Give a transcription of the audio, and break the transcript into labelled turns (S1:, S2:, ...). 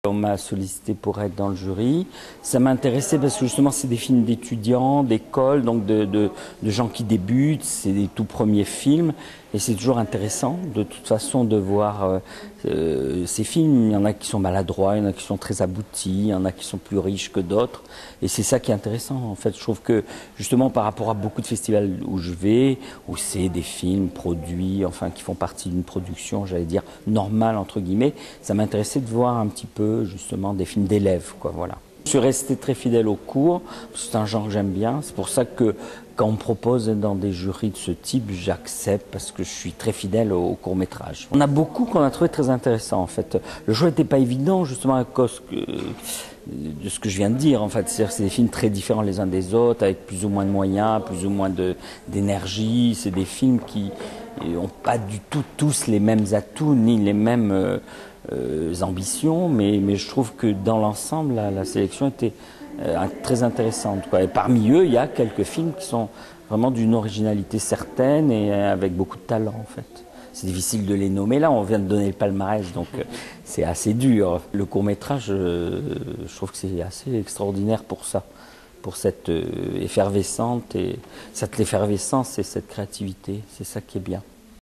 S1: On m'a sollicité pour être dans le jury. Ça m'a intéressé parce que justement c'est des films d'étudiants, d'école, donc de gens qui débutent, c'est des tout premiers films et c'est toujours intéressant de toute façon de voir ces films. Il y en a qui sont maladroits, il y en a qui sont très aboutis, il y en a qui sont plus riches que d'autres et c'est ça qui est intéressant en fait. Je trouve que justement par rapport à beaucoup de festivals où je vais, où c'est des films produits, enfin qui font partie d'une production, j'allais dire normale entre guillemets, ça m'intéressait de voir un petit peu justement des films d'élèves, quoi, voilà. Je suis resté très fidèle au cours, c'est un genre que j'aime bien, c'est pour ça que quand on me propose dans des jurys de ce type, j'accepte parce que je suis très fidèle au court-métrage. On a beaucoup qu'on a trouvé très intéressant en fait. Le choix n'était pas évident justement à cause de ce que je viens de dire en fait. C'est-à-dire que c'est des films très différents les uns des autres, avec plus ou moins de moyens, plus ou moins d'énergie. C'est des films qui n'ont pas du tout tous les mêmes atouts ni les mêmes ambitions, mais je trouve que dans l'ensemble, la sélection était très intéressante, quoi. Et parmi eux, il y a quelques films qui sont vraiment d'une originalité certaine et avec beaucoup de talent, en fait. C'est difficile de les nommer là, on vient de donner le palmarès, donc c'est assez dur. Le court-métrage, je trouve que c'est assez extraordinaire pour ça, pour cette effervescence et cette créativité, c'est ça qui est bien.